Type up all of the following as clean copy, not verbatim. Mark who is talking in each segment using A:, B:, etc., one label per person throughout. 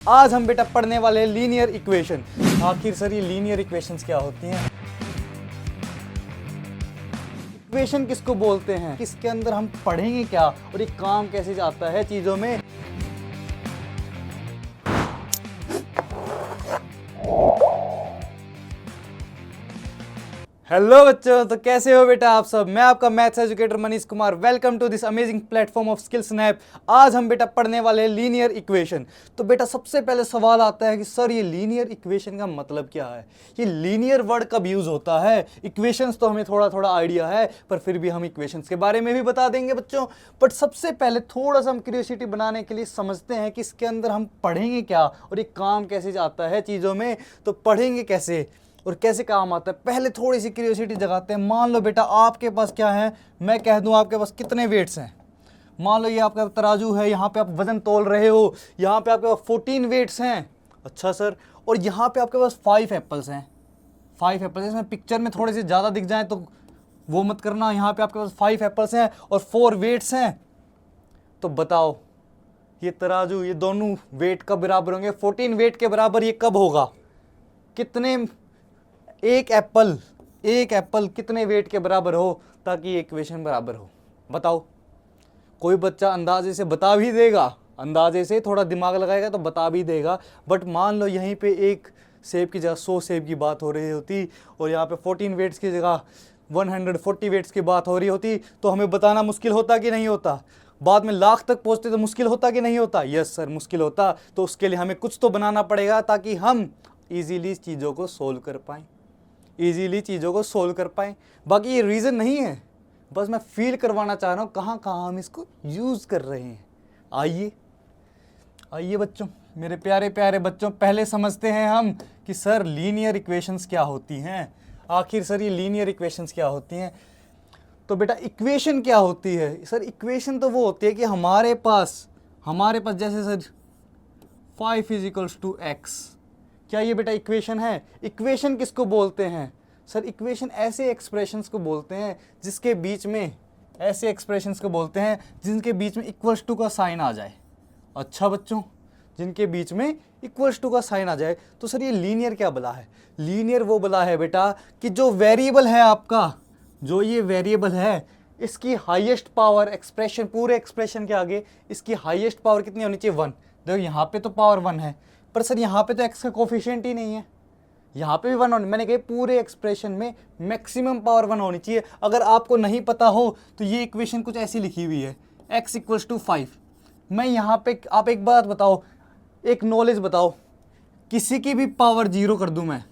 A: आज हम बेटा पढ़ने वाले हैं लीनियर इक्वेशन। आखिर सर ये लीनियर इक्वेशंस क्या होती हैं? इक्वेशन किसको बोलते हैं, किसके अंदर हम पढ़ेंगे क्या और ये काम कैसे जाता है चीजों में। हेलो बच्चों, तो कैसे हो बेटा आप सब। मैं आपका maths educator Manish Kumar. Welcome to this amazing platform of skill snap. आज हम बेटा पढ़ने वाले हैं लीनियर इक्वेशन। तो बेटा सबसे पहले सवाल आता है कि सर ये लीनियर इक्वेशन का मतलब क्या है, ये लीनियर वर्ड कब यूज होता है। इक्वेशंस तो हमें थोड़ा थोड़ा आइडिया है, पर फिर भी हम इक्वेशंस के बारे में भी बता देंगे बच्चों। बट सबसे पहले थोड़ा सा हम क्यूरियोसिटी बनाने के लिए समझते हैं कि इसके अंदर हम पढ़ेंगे क्या और ये काम कैसे जाता है चीज़ों में। तो पढ़ेंगे कैसे और कैसे काम आता है, पहले थोड़ी सी क्यूरियोसिटी जगाते हैं। मान लो बेटा आपके पास क्या है, मैं कह दूं आपके पास कितने वेट्स हैं। मान लो ये आपका तराजू है, यहाँ पे आप वजन तोल रहे हो, यहाँ पे आपके पास 14 वेट्स हैं। अच्छा सर, और यहाँ पे आपके पास 5 एप्पल्स हैं। 5 एप्पल्स, इसमें पिक्चर में थोड़े से ज़्यादा दिख जाए तो वो मत करना। यहाँ पे आपके पास 5 एप्पल्स हैं और 4 वेट्स हैं। तो बताओ ये तराजू, ये दोनों वेट कब बराबर होंगे? 14 वेट के बराबर ये कब होगा? कितने एक एप्पल कितने वेट के बराबर हो ताकि ये इक्वेशन बराबर हो? बताओ। कोई बच्चा अंदाजे से बता भी देगा, अंदाजे से थोड़ा दिमाग लगाएगा तो बता भी देगा। बट मान लो यहीं पे एक सेब की जगह 100 सेब की बात हो रही होती और यहाँ पे 14 वेट्स की जगह 140 वेट्स की बात हो रही होती, तो हमें बताना मुश्किल होता कि नहीं होता? बाद में लाख तक पहुँचते तो मुश्किल होता कि नहीं होता? यस सर, मुश्किल होता। तो उसके लिए हमें कुछ तो बनाना पड़ेगा ताकि हम ईजीली चीज़ों को सोल्व कर पाएँ, ईजीली चीज़ों को सोल्व कर पाएँ। बाकी ये रीज़न नहीं है, बस मैं फील करवाना चाह रहा हूँ कहाँ कहाँ हम इसको यूज़ कर रहे हैं। आइए आइए बच्चों, मेरे प्यारे प्यारे बच्चों, पहले समझते हैं हम कि सर लीनियर इक्वेशंस क्या होती हैं। आखिर सर ये लीनियर इक्वेशंस क्या होती हैं। तो बेटा इक्वेशन क्या होती है? सर इक्वेशन तो वो होती है कि हमारे पास जैसे सर 5 = x, क्या ये बेटा इक्वेशन है? इक्वेशन किसको बोलते हैं? सर इक्वेशन ऐसे एक्सप्रेशंस को बोलते हैं जिसके बीच में, ऐसे एक्सप्रेशंस को बोलते हैं जिनके बीच में इक्वल्स टू का साइन आ जाए। अच्छा बच्चों, जिनके बीच में इक्वल्स टू का साइन आ जाए। तो सर ये लीनियर क्या बला है? लीनियर वो बला है बेटा कि जो वेरिएबल है आपका, जो ये वेरिएबल है, इसकी हाईएस्ट पावर एक्सप्रेशन, पूरे एक्सप्रेशन के आगे इसकी हाईएस्ट पावर कितनी होनी चाहिए? 1। देखो यहाँ पे तो पावर 1 है, पर सर यहाँ पे तो x का कोफिशिएंट ही नहीं है, यहाँ पे भी 1 होनी। मैंने कहा पूरे एक्सप्रेशन में मैक्सिमम पावर 1 होनी चाहिए। अगर आपको नहीं पता हो तो ये इक्वेशन कुछ ऐसी लिखी हुई है, x = 5। मैं यहाँ पे, आप एक बात बताओ, एक नॉलेज बताओ, किसी की भी पावर 0 कर दूँ, मैं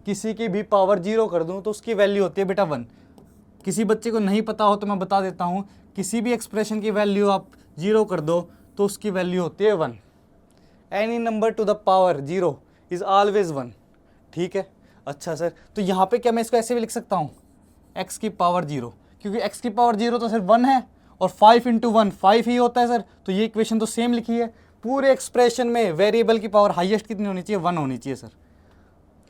A: किसी की भी पावर 0 कर दूँ तो उसकी वैल्यू होती है बेटा 1। किसी बच्चे को नहीं पता हो तो मैं बता देता हूँ, किसी भी एक्सप्रेशन की वैल्यू आप 0 कर दो तो उसकी वैल्यू होती है 1। Any number two the power 0 is always 1। ठीक है। अच्छा सर, तो यहाँ पे क्या मैं इसको ऐसे भी लिख सकता हूँ, x की पावर 0, क्योंकि x की पावर 0 तो सिर्फ 1 है और 5 × 1 5 ही होता है सर। तो ये इक्वेशन तो सेम लिखी है। पूरे एक्सप्रेशन में वेरिएबल की पावर हाईएस्ट कितनी होनी चाहिए? 1 होनी चाहिए सर।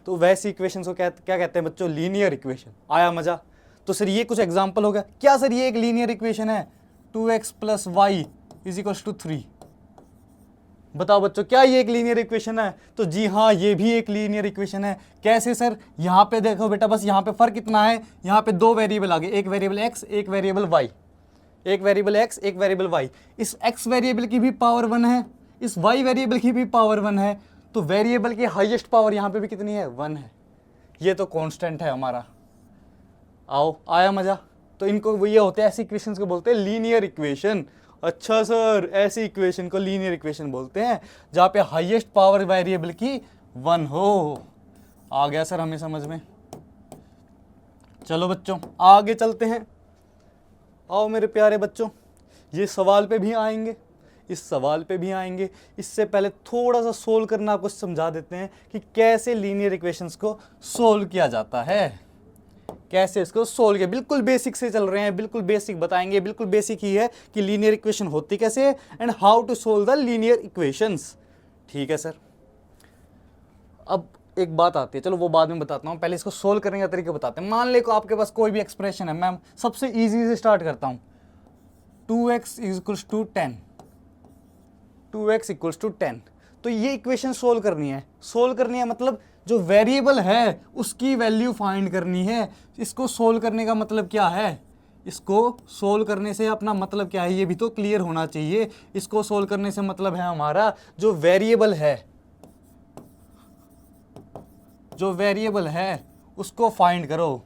A: तो वैसी इक्वेशन को क्या कहते हैं बच्चों? Linear equation. आया मजा? तो सर ये कुछ एग्जाम्पल हो गया। क्या सर ये एक लीनियर इक्वेशन है? 2x + y = 3। बताओ बच्चों, क्या ये एक लीनियर इक्वेशन है? तो जी हाँ, ये भी एक लीनियर इक्वेशन है। कैसे सर? यहाँ पे देखो बेटा, बस यहाँ पे फर्क कितना है, यहाँ पे 2 वेरिएबल आ गए, एक वेरिएबल x, एक वेरिएबल y, एक वेरिएबल x, एक वेरिएबल y। इस x वेरिएबल की भी पावर 1 है, इस y वेरिएबल की भी पावर 1 है। तो वेरिएबल की हाईएस्ट पावर यहाँ पे भी कितनी है? 1 है। ये तो कॉन्स्टेंट है हमारा। आओ, आया मजा? तो इनको ये होते हैं, ऐसी इक्वेशन को बोलते हैं लीनियर इक्वेशन। अच्छा सर, ऐसी इक्वेशन को लीनियर इक्वेशन बोलते हैं जहाँ पे हाईएस्ट पावर वेरिएबल की 1 हो। आ गया सर हमें समझ में? चलो बच्चों आगे चलते हैं। आओ मेरे प्यारे बच्चों, ये सवाल पे भी आएंगे, इस सवाल पे भी आएंगे। इससे पहले थोड़ा सा सोल्व करना आपको समझा देते हैं कि कैसे लीनियर इक्वेशंस को सोल्व किया जाता है, कैसे इसको सोल्व किया। बिल्कुल बेसिक से चल रहे हैं, बिल्कुल बेसिक बताएंगे। बिल्कुल बेसिक ही है कि लीनियर इक्वेशन होती कैसे है and how to solve the linear equations. ठीक है सर। अब एक बात आती है, चलो वो बाद में बताता हूँ, पहले इसको सोल्व करने का तरीका बताते हैं। मान ले को आपके पास कोई भी एक्सप्रेशन है, मैं सबसे ईजी से स्टार्ट करता हूँ। 2x = 10, 2x = 10। तो ये इक्वेशन सोल्व करनी है मतलब जो वेरिएबल है उसकी वैल्यू फाइंड करनी है। इसको सोल्व करने का मतलब क्या है, इसको सोल्व करने से अपना मतलब क्या है ये भी तो क्लियर होना चाहिए। इसको सोल्व करने से मतलब है हमारा जो वेरिएबल है उसको फाइंड करो,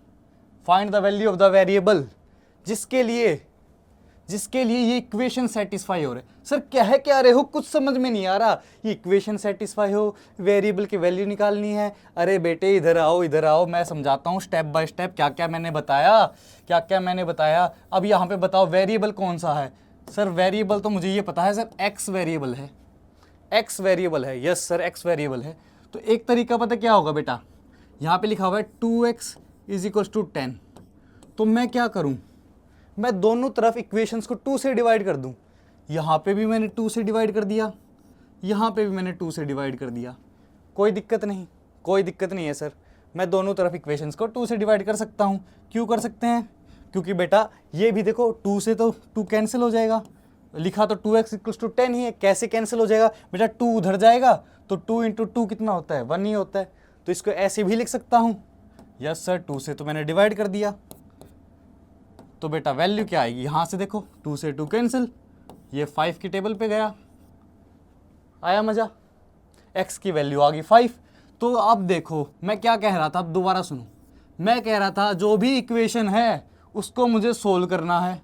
A: find the value of the variable, जिसके लिए ये इक्वेशन सेटिस्फाई हो रहे। सर क्या रहे हो, कुछ समझ में नहीं आ रहा। ये इक्वेशन सेटिस्फाई हो, वेरिएबल की वैल्यू निकालनी है। अरे बेटे इधर आओ, मैं समझाता हूँ स्टेप बाय स्टेप क्या क्या मैंने बताया। अब यहाँ पे बताओ वेरिएबल कौन सा है। सर वेरिएबल तो मुझे ये पता है सर, एक्स वेरिएबल है। यस सर एक्स वेरिएबल है। तो एक तरीका पता क्या होगा बेटा, यहाँ पे लिखा हुआ है 2x = 10। तो मैं क्या करूँ, मैं दोनों तरफ इक्वेशंस को 2 से डिवाइड कर दूं। यहाँ पे भी मैंने 2 से डिवाइड कर दिया, यहाँ पे भी मैंने 2 से डिवाइड कर दिया। कोई दिक्कत नहीं है सर, मैं दोनों तरफ इक्वेशंस को 2 से डिवाइड कर सकता हूँ। क्यों कर सकते हैं, क्योंकि बेटा ये भी देखो 2 से तो 2 कैंसिल हो जाएगा। लिखा तो 2x = 10 ही है, कैसे कैंसिल हो जाएगा बेटा, 2 उधर जाएगा तो 2 × 2 कितना होता है, 1 ही होता है। तो इसको ऐसे भी लिख सकता हूँ। यस सर 2 से तो मैंने डिवाइड कर दिया। तो बेटा वैल्यू क्या आएगी, यहाँ से देखो 2 से 2 कैंसिल, ये 5 की टेबल पे गया। आया मज़ा, x की वैल्यू आ गई 5। तो अब देखो मैं क्या कह रहा था, अब दोबारा सुनो। मैं कह रहा था जो भी इक्वेशन है उसको मुझे सोल्व करना है,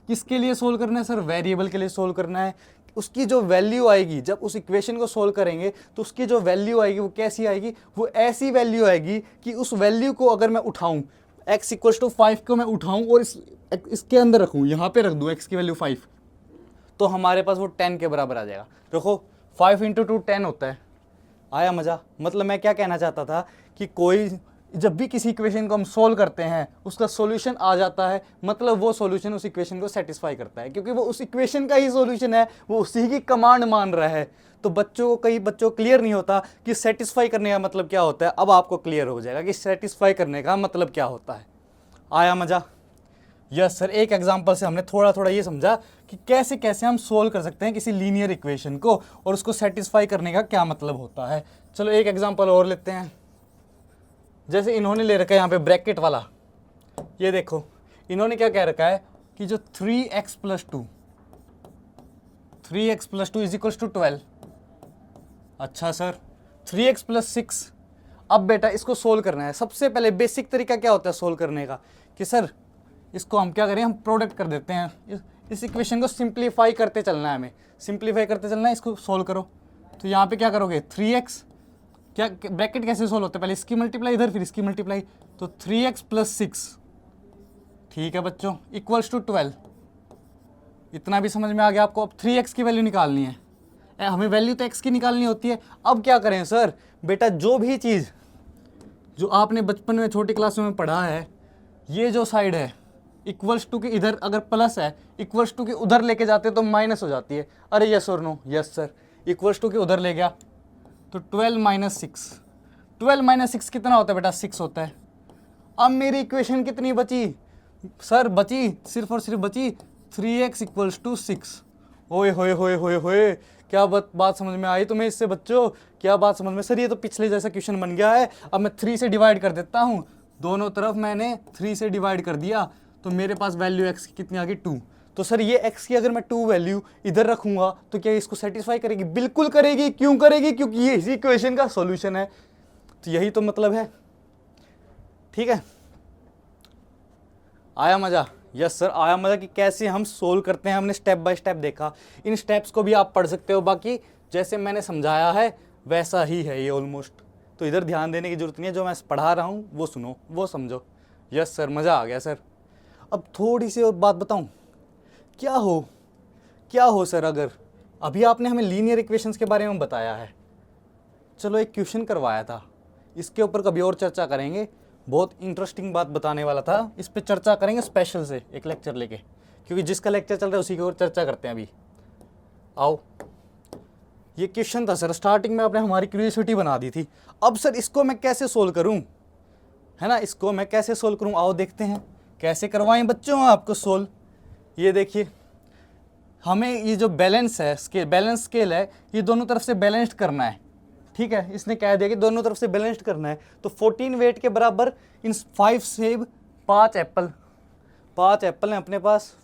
A: किसके लिए सोल्व करना है सर, वेरिएबल के लिए सोल्व करना है। उसकी जो वैल्यू आएगी, जब उस इक्वेशन को सोल्व करेंगे तो उसकी जो वैल्यू आएगी वो कैसी आएगी, वो ऐसी वैल्यू आएगी कि उस वैल्यू को अगर मैं उठाऊं, x = 5 को मैं उठाऊं और इसके अंदर रखूं, यहाँ पे रख दूं x की वैल्यू 5, तो हमारे पास वो 10 के बराबर आ जाएगा। देखो 5 × 2 10 होता है। आया मज़ा, मतलब मैं क्या कहना चाहता था कि कोई जब भी किसी इक्वेशन को हम सोल्व करते हैं उसका सॉल्यूशन आ जाता है, मतलब वो सॉल्यूशन उस इक्वेशन को सेटिस्फाई करता है, क्योंकि वो उस इक्वेशन का ही सॉल्यूशन है, वो उसी की कमांड मान रहा है। तो कई बच्चों को क्लियर नहीं होता कि सेटिस्फाई करने का मतलब क्या होता है। अब आपको क्लियर हो जाएगा कि सेटिस्फाई करने का मतलब क्या होता है। आया मज़ा। यस सर, एक एग्जांपल से हमने थोड़ा ये समझा कि कैसे कैसे हम सोल्व कर सकते हैं किसी लीनियर इक्वेशन को और उसको सेटिस्फाई करने का क्या मतलब होता है। चलो एक एग्जांपल और लेते हैं। जैसे इन्होंने ले रखा है यहाँ पे ब्रैकेट वाला, ये देखो इन्होंने क्या कह रखा है कि जो 3x + 2 = 12। अच्छा सर 3x + 6। अब बेटा इसको सोल्व करना है। सबसे पहले बेसिक तरीका क्या होता है सोल्व करने का, कि सर इसको हम क्या करें, हम प्रोडक्ट कर देते हैं। इस इक्वेशन को सिंप्लीफाई करते चलना है, हमें इसको सोल्व करो। तो यहाँ पे क्या करोगे, 3x, क्या ब्रैकेट कैसे सोल्व होता है, पहले इसकी मल्टीप्लाई इधर फिर इसकी मल्टीप्लाई, तो 3x + 6, ठीक है बच्चों, = 12। इतना भी समझ में आ गया आपको। अब 3x की वैल्यू निकालनी है, हमें वैल्यू तो x की निकालनी होती है। अब क्या करें सर, बेटा जो भी चीज़ जो आपने बचपन में छोटी क्लासों में पढ़ा है, ये जो साइड है = के इधर अगर प्लस है, = के उधर लेके जाते तो माइनस हो जाती है। अरे यस और नो, यस सर, = के उधर ले गया तो 12 - 6, 12 - 6 कितना होता है बेटा, 6 होता है। अब मेरी इक्वेशन कितनी बची सर, सिर्फ और सिर्फ बची 3x = 6। ओए होए, क्या बात समझ में आई तुम्हें इससे बच्चों, क्या बात समझ में। सर ये तो पिछले जैसा क्वेश्चन बन गया है। अब मैं 3 से डिवाइड कर देता हूँ, दोनों तरफ मैंने 3 से डिवाइड कर दिया, तो मेरे पास वैल्यू x की कितनी आ गई, 2। तो सर ये x की अगर मैं 2 वैल्यू इधर रखूंगा तो क्या इसको सेटिस्फाई करेगी, बिल्कुल करेगी। क्यों करेगी, क्योंकि ये इसी इक्वेशन का सॉल्यूशन है। तो यही तो मतलब है, ठीक है। आया मज़ा, यस सर आया मज़ा कि कैसे हम सोल्व करते हैं। हमने स्टेप बाय स्टेप देखा, इन स्टेप्स को भी आप पढ़ सकते हो। बाकी जैसे मैंने समझाया है वैसा ही है ये ऑलमोस्ट, तो इधर ध्यान देने की जरूरत नहीं है। जो मैं पढ़ा रहा हूँ वो सुनो, वो समझो। यस सर मज़ा आ गया सर। अब थोड़ी सी और बात बताऊँ, क्या हो सर, अगर अभी आपने हमें लीनियर इक्वेशंस के बारे में बताया है, चलो एक क्वेश्चन करवाया था, इसके ऊपर कभी और चर्चा करेंगे। बहुत इंटरेस्टिंग बात बताने वाला था, इस पे चर्चा करेंगे स्पेशल से एक लेक्चर लेके, क्योंकि जिसका लेक्चर चल रहा है उसी की और चर्चा करते हैं अभी। आओ, ये क्वेश्चन था सर, स्टार्टिंग में आपने हमारी क्यूरियोसिटी बना दी थी। अब सर इसको मैं कैसे सोल्व करूं, है ना, इसको मैं कैसे सोल्व करूं, आओ देखते हैं कैसे करवाएं बच्चों आपको सोल्व। ये देखिए हमें ये जो बैलेंस है स्केल, बैलेंस स्केल है, ये दोनों तरफ से बैलेंस्ड करना है। ठीक है, इसने कह दिया कि दोनों तरफ से बैलेंस्ड करना है। तो 14 वेट के बराबर इन 5 सेब 5 एप्पल, 5 एप्पल हैं अपने पास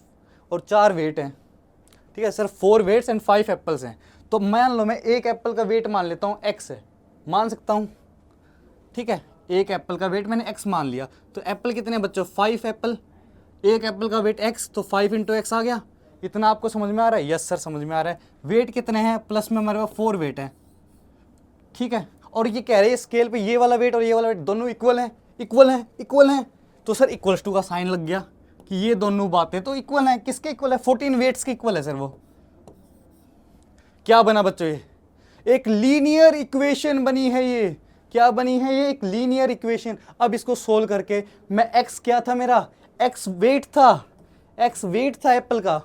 A: और 4 वेट हैं। ठीक है सर, 4 वेट्स एंड 5 एप्पल्स हैं। तो मान लो मैं एक एप्पल का वेट मान लेता हूँ x है, मान सकता हूँ। ठीक है, एक एप्पल का वेट मैंने x मान लिया। तो एप्पल कितने बच्चों, 5 एप्पल, एक एप्पल का वेट x, तो 5 × x आ गया। इतना आपको समझ में आ रहा है? यस सर समझ में आ रहा है। वेट कितने हैं, प्लस में हमारे पास 4 वेट हैं। ठीक है, और ये कह रहे हैं स्केल पे ये वाला वेट और ये वाला वेट दोनों इक्वल हैं, इक्वल हैं, इक्वल हैं। तो सर इक्वल्स टू का साइन लग गया कि ये दोनों बातें तो इक्वल हैं। किसके इक्वल है, 14 वेट्स के इक्वल है सर। वो क्या बना बच्चों, ये एक लीनियर इक्वेशन बनी है। ये क्या बनी है, ये एक लीनियर इक्वेशन। अब इसको सोल्व करके मैं x क्या था मेरा, x वेट था, x वेट था एप्पल का।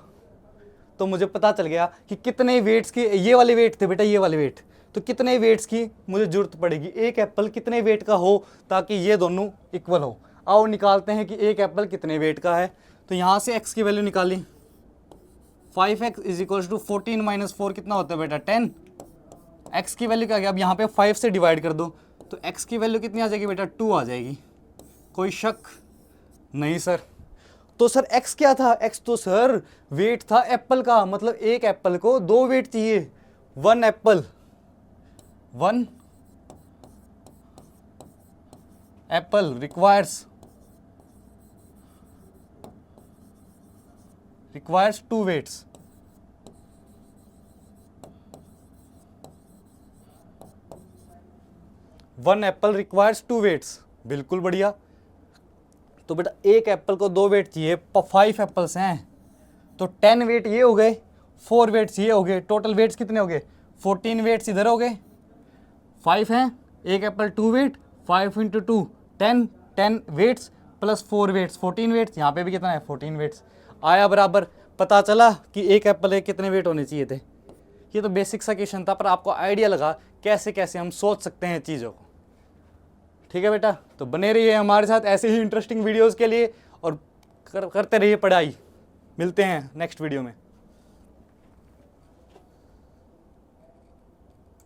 A: तो मुझे पता चल गया कि कितने वेट्स की, ये वाले वेट थे बेटा, ये वाले वेट, तो कितने वेट्स की मुझे जरूरत पड़ेगी, एक एप्पल कितने वेट का हो ताकि ये दोनों इक्वल हो। आओ निकालते हैं कि एक एप्पल कितने वेट का है। तो यहाँ से x की वैल्यू निकाली, 5x = 14 - 4 कितना होता है बेटा, 10। x की वैल्यू क्या गया, अब यहाँ पे 5 से डिवाइड कर दो तो x की वैल्यू कितनी आ जाएगी बेटा, 2 आ जाएगी। कोई शक नहीं सर। तो सर x क्या था, x तो सर वेट था एप्पल का, मतलब एक एप्पल को 2 वेट चाहिए। 1 apple, 1 apple requires 2 weights. One apple requires 2 weights, बिल्कुल बढ़िया। तो बेटा एक एप्पल को 2 वेट चाहिए, 5 एप्पल्स हैं तो 10 वेट ये हो गए, 4 वेट्स ये हो गए, टोटल वेट्स कितने हो गए, 14 वेट्स इधर हो गए। 5 हैं, एक apple 2 weight, 5 × 2 10 weights plus 4 weights 14 weights, यहाँ पे भी कितना है 14 वेट्स आया बराबर। पता चला कि एक एप्पल के कितने वेट होने चाहिए थे। ये तो बेसिक सा क्वेश्चन था, पर आपको आइडिया लगा कैसे कैसे हम सोच सकते हैं चीज़ों को। ठीक है बेटा, तो बने रहिए हमारे साथ ऐसे ही इंटरेस्टिंग वीडियोस के लिए और करते रहिए पढ़ाई। मिलते हैं नेक्स्ट वीडियो में।